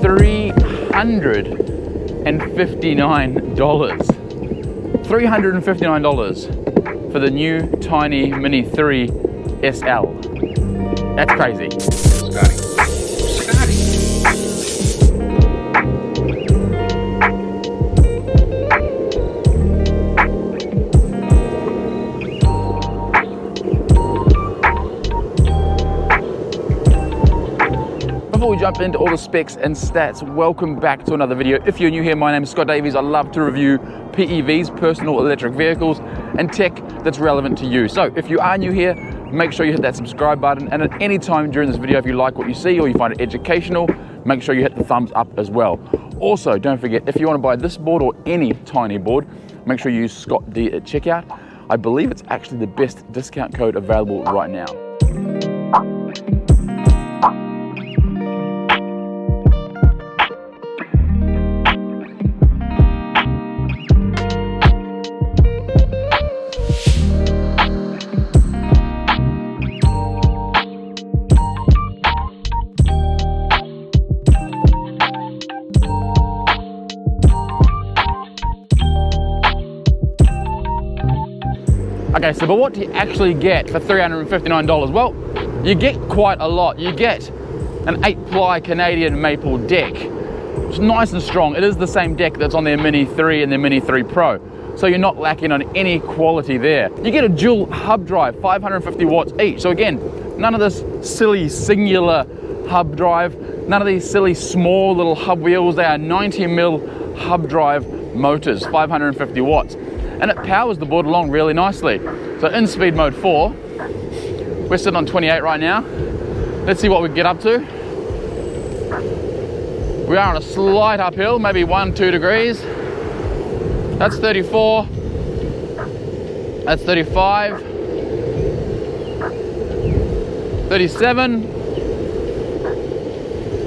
$359. $359 for the new Tynee Mini 3 SL. That's crazy. Before we jump into all the specs and stats, welcome back to another video. If you're new here, my name is Scott Davies. I love to review PEVs, personal electric vehicles, and tech that's relevant to you. So if you are new here, make sure you hit that subscribe button, and at any time during this video, if you like what you see or you find it educational, make sure you hit the thumbs up as well. Also, don't forget, if you want to buy this board or any Tynee board, make sure you use Scott D at checkout. I believe it's actually the best discount code available right now. Okay, so but what do you actually get for $359? Well, you get quite a lot. You get an 8-ply Canadian maple deck. It's nice and strong. It is the same deck that's on their Mini 3 and their Mini 3 Pro. So you're not lacking on any quality there. You get a dual hub drive, 550 watts each. So again, none of this silly singular hub drive, none of these silly small little hub wheels. They are 90mm hub drive motors, 550 watts. And it powers the board along really nicely. So in speed mode 4, we're sitting on 28 right now. Let's see what we get up to. We are on a slight uphill, maybe 1-2 degrees. That's 34. That's 35. 37.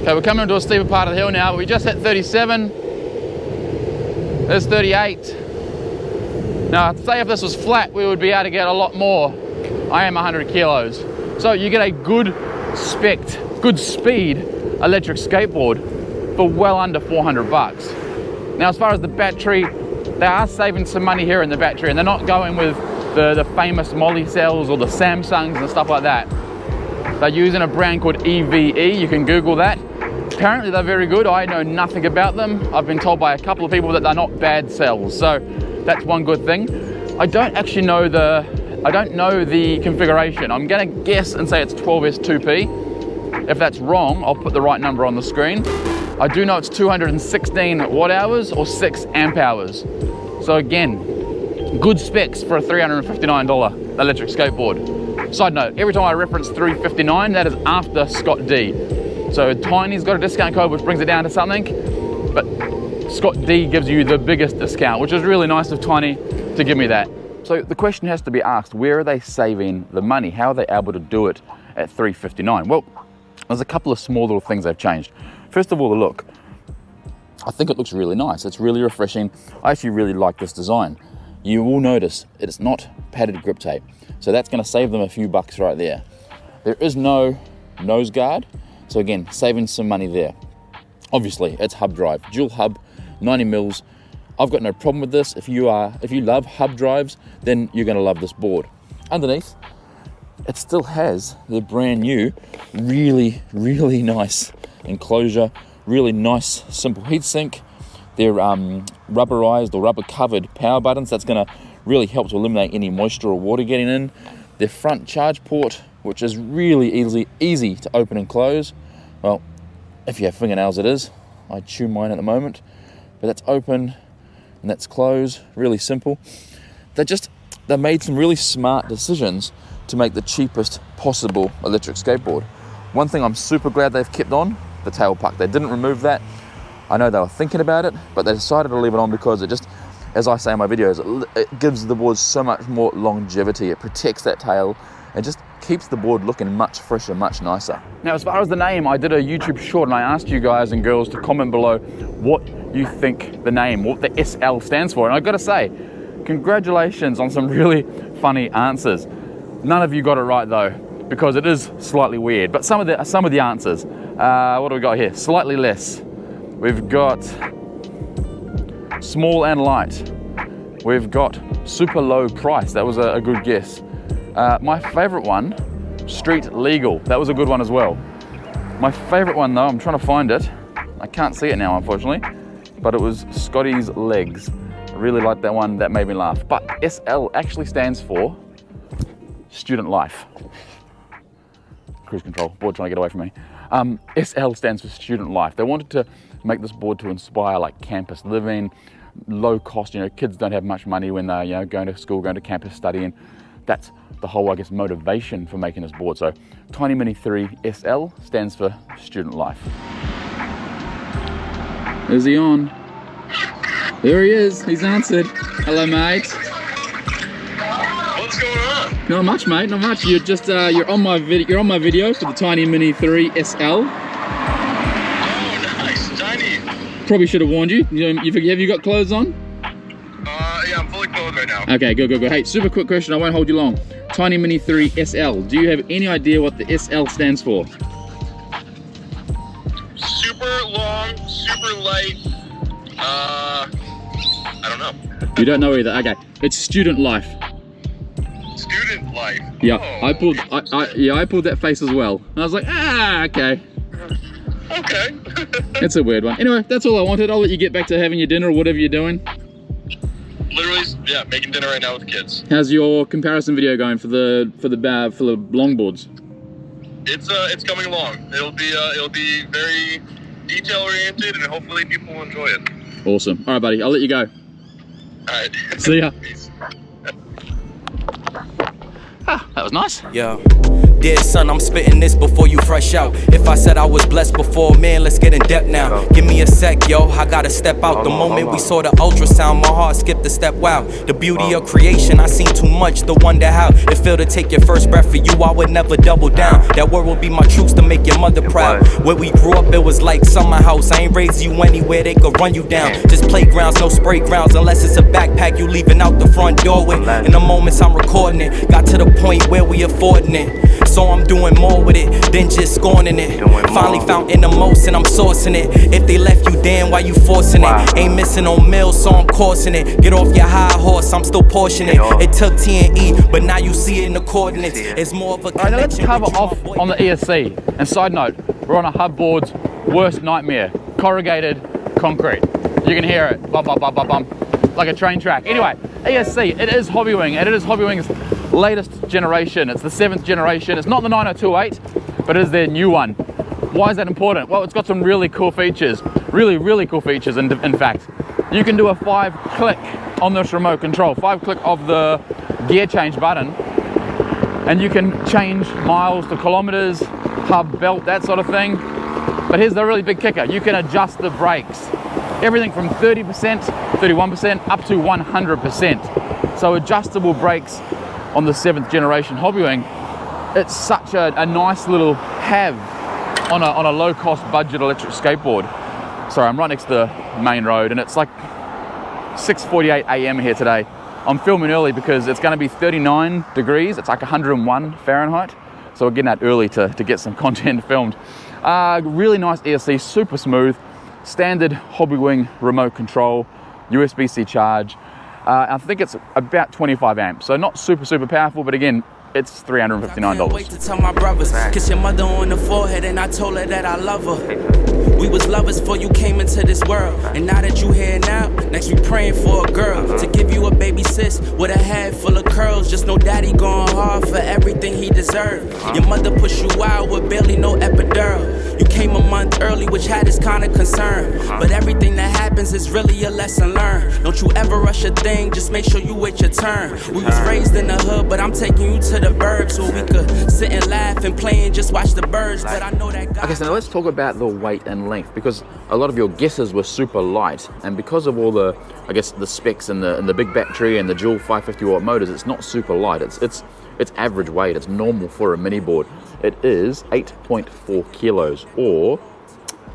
Okay, we're coming into a steeper part of the hill now, but we just hit 37. There's 38. Now, say if this was flat, we would be able to get a lot more. I am 100 kilos. So you get a good speed electric skateboard for well under 400 bucks. Now, as far as the battery, they are saving some money here in the battery, and they're not going with the famous Molly cells or the Samsungs and stuff like that. They're using a brand called EVE. You can Google that. Apparently they're very good. I know nothing about them. I've been told by a couple of people that they're not bad cells. So that's one good thing. I don't actually know the configuration. I'm gonna guess and say it's 12S2P. If that's wrong, I'll put the right number on the screen. I do know it's 216 watt hours or 6 amp hours. So again, good specs for a $359 electric skateboard. Side note, every time I reference 359, that is after Scott D. So Tynee's got a discount code which brings it down to something, but Scott D gives you the biggest discount, which is really nice of Tynee to give me that. So the question has to be asked, where are they saving the money? How are they able to do it at $359? Well, there's a couple of small little things they've changed. First of all, the look. I think it looks really nice. It's really refreshing. I actually really like this design. You will notice it's not padded grip tape. So that's gonna save them a few bucks right there. There is no nose guard. So again, saving some money there. Obviously, it's hub drive, dual hub, 90mm. I've got no problem with this. If you love hub drives, then you're gonna love this board. Underneath, it still has the brand new, really, really nice enclosure, really nice, simple heatsink. They're rubberized or rubber covered power buttons. That's gonna really help to eliminate any moisture or water getting in. Their front charge port, which is really easy to open and close. Well, if you have fingernails, it is. I chew mine at the moment, but that's open and that's closed, really simple. They made some really smart decisions to make the cheapest possible electric skateboard. One thing I'm super glad they've kept on, the tail puck. They didn't remove that. I know they were thinking about it, but they decided to leave it on because it just, as I say in my videos, it gives the board so much more longevity. It protects that tail and just keeps the board looking much fresher, much nicer. Now, as far as the name, I did a YouTube short and I asked you guys and girls to comment below what you think the name, what the SL stands for. And I've got to say, congratulations on some really funny answers. None of you got it right though, because it is slightly weird. But some of the answers, what do we got here? Slightly less, We've got small and light. We've got super low price. That was a good guess. My favorite one, street legal. That was a good one as well. My favorite one though, I'm trying to find it. I can't see it now, unfortunately, but it was Scotty's legs. I really liked that one. That made me laugh. But SL actually stands for student life. Cruise control, board trying to get away from me. SL stands for student life. They wanted to make this board to inspire like campus living, low cost. You know, kids don't have much money when they're, you know, going to school, going to campus studying. That's the whole, I guess, motivation for making this board. So Tynee Mini 3 SL stands for student life. Is he on? There he is. He's answered. Hello, mate. What's going on? Not much, mate. Not much. You're just you're on my video for the Tynee Mini 3 SL. Oh, nice, Tiny. Probably should have warned you. Have you got clothes on? Yeah, I'm fully clothed right now. Okay, good. Hey, super quick question. I won't hold you long. Tynee Mini 3 SL. Do you have any idea what the SL stands for? Super long, super light. I don't know. You don't know either. Okay, it's student life. Student life. Yeah, oh, I pulled that face as well. I was like, okay. Okay. It's a weird one. Anyway, that's all I wanted. I'll let you get back to having your dinner or whatever you're doing. Literally, yeah, making dinner right now with the kids. How's your comparison video going for the longboards? It's coming along. It'll be very detail oriented, and hopefully people will enjoy it. Awesome. All right, buddy. I'll let you go. All right. See ya. Peace. That was nice. Yeah. Dear son, I'm spitting this before you fresh out. If I said I was blessed before, man, let's get in depth now. Give me a sec, yo, I gotta step out. The moment we saw the ultrasound, my heart skipped a step. Wow, the beauty of creation, I seen too much to wonder how it feel to take your first breath. For you, I would never double down. That word will be my truth to make your mother proud. Where we grew up, it was like summer house. I ain't raised you anywhere they could run you down. Just playgrounds, no spray grounds, unless it's a backpack you leaving out the front doorway. In the moments I'm recording it, got to the point where we affording it. So I'm doing more with it than just scorning it. Finally found in the most and I'm sourcing it. If they left you, damn, why you forcing it? Ain't missing no meals, so I'm coursing it. Get off your high horse, I'm still portioning it. It took T&E, but now you see it in the coordinates. It's more of a connection. Alright, now let's cover off on the ESC. And side note, we're on a hub board's worst nightmare. Corrugated concrete. You can hear it, bum, bum, bum, bum, bum, like a train track. Anyway, ESC, it is Hobbywing, and it is Hobbywing's latest generation. It's the 7th generation. It's not the 9028, but it is their new one. Why is that important? Well, it's got some really cool features. Really cool features, in fact. You can do a 5-click on this remote control, 5-click of the gear change button, and you can change miles to kilometers, hub belt, that sort of thing. But here's the really big kicker. You can adjust the brakes. Everything from 30%, 31%, up to 100%. So adjustable brakes on the 7th generation Hobbywing, it's such a nice little have on a low-cost budget electric skateboard. Sorry, I'm right next to the main road, and it's like 6:48 a.m. here today. I'm filming early because it's going to be 39 degrees. It's like 101 Fahrenheit. So we're getting out early to get some content filmed. Really nice ESC, super smooth, standard Hobbywing remote control, USB-C charge. I think it's about 25 amps, so not super powerful, but again, it's $359. I can't wait to tell my brothers, kiss your mother on the forehead, and I told her that I love her. We was lovers before you came into this world, and now that you here now, next we praying for a girl to give you a baby sis with a head full of curls. Just know daddy going hard for everything he deserved. Your mother pushed you out with barely no epidural. You came a month early, which had this kind of concern, but everything that happens is really a lesson learned. Don't you ever rush a thing, just make sure you wait your turn. We was raised in the hood, but I'm taking you to the burbs so we could sit and laugh and play and just watch the birds. But I know that God. Okay, so now let's talk about the weight and length, because a lot of your guesses were super light, and because of all the, I guess, the specs and the big battery and the dual 550 watt motors, it's not super light. It's average weight. It's normal for a mini board. It is 8.4 kilos or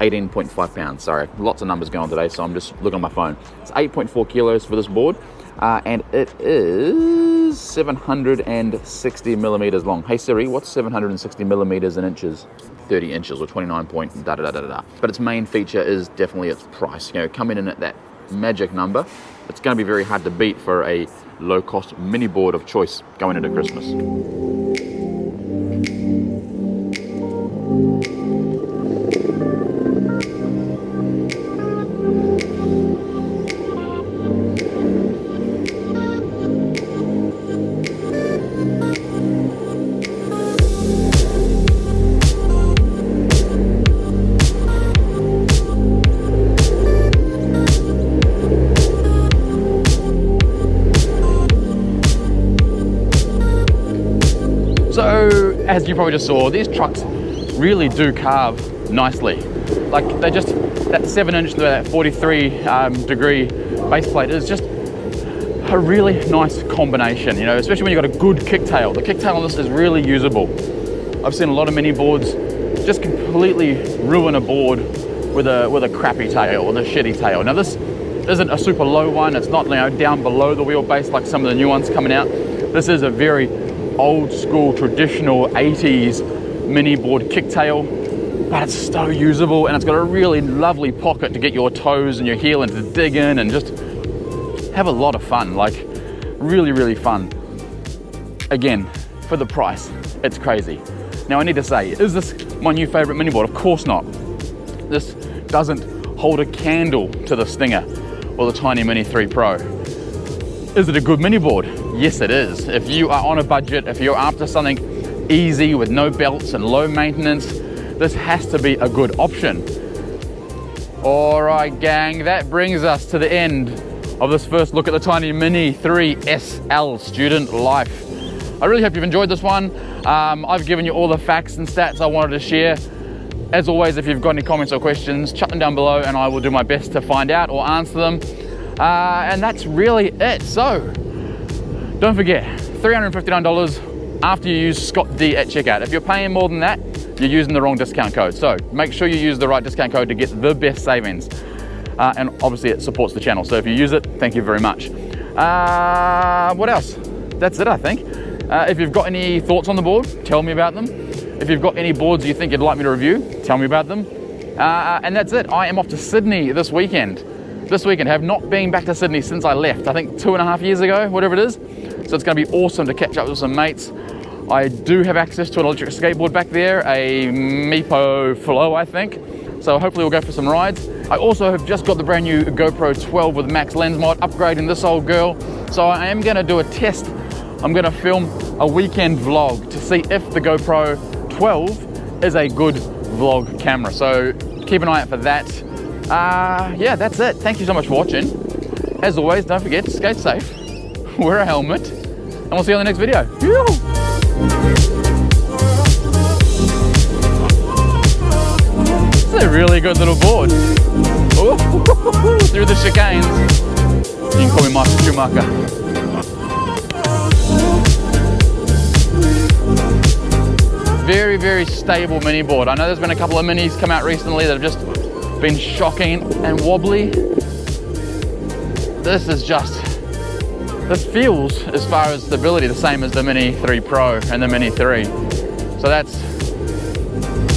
18.5 pounds. Sorry, lots of numbers going on today, so I'm just looking on my phone. It's 8.4 kilos for this board, and it is 760 millimeters long. Hey Siri, what's 760 millimeters in inches? 30 inches or 29 point da da da da da. But its main feature is definitely its price. You know, coming in at that magic number, it's going to be very hard to beat for a low-cost mini board of choice going into Christmas. So, as you probably just saw, these trucks really do carve nicely. Like, they just, that 7-inch, that 43 degree base plate is just a really nice combination, you know, especially when you've got a good kicktail. The kicktail on this is really usable. I've seen a lot of mini boards just completely ruin a board with a crappy tail, with a shitty tail. Now this isn't a super low one, it's not, you know, down below the wheelbase like some of the new ones coming out. This is a very old school, traditional 80s mini board kicktail, but it's so usable, and it's got a really lovely pocket to get your toes and your heel and to dig in and just have a lot of fun, like really, really fun. Again, for the price, it's crazy. Now I need to say, is this my new favorite mini board? Of course not. This doesn't hold a candle to the Stinger or the Tynee Mini 3 Pro. Is it a good mini board? Yes, it is. If you are on a budget, if you're after something easy with no belts and low maintenance, this has to be a good option. All right, gang, that brings us to the end of this first look at the Tynee Mini 3 SL Student Life. I really hope you've enjoyed this one. I've given you all the facts and stats I wanted to share. As always, if you've got any comments or questions, chuck them down below and I will do my best to find out or answer them. And that's really it. So, don't forget, $359 after you use Scott D at checkout. If you're paying more than that, you're using the wrong discount code. So make sure you use the right discount code to get the best savings. And obviously it supports the channel. So if you use it, thank you very much. What else? That's it, I think. If you've got any thoughts on the board, tell me about them. If you've got any boards you think you'd like me to review, tell me about them. And that's it. I am off to Sydney this weekend. Have not been back to Sydney since I left. I think 2.5 years ago, whatever it is. So it's going to be awesome to catch up with some mates. I do have access to an electric skateboard back there, a Meepo Flow, I think. So hopefully we'll go for some rides. I also have just got the brand new GoPro 12 with Max Lens Mod, upgrading this old girl. So I am going to do a test. I'm going to film a weekend vlog to see if the GoPro 12 is a good vlog camera. So keep an eye out for that. Yeah, that's it. Thank you so much for watching. As always, don't forget to skate safe, wear a helmet, and we'll see you on the next video. It's a really good little board. Ooh, through the chicanes. You can call me Master Schumacher. Very, very stable mini board. I know there's been a couple of minis come out recently that have just been shocking and wobbly. This is just, this feels, as far as stability, the same as the Mini 3 Pro and the Mini 3. So that's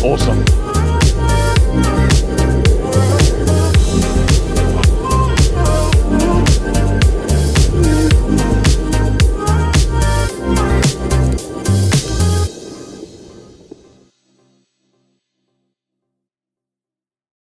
awesome.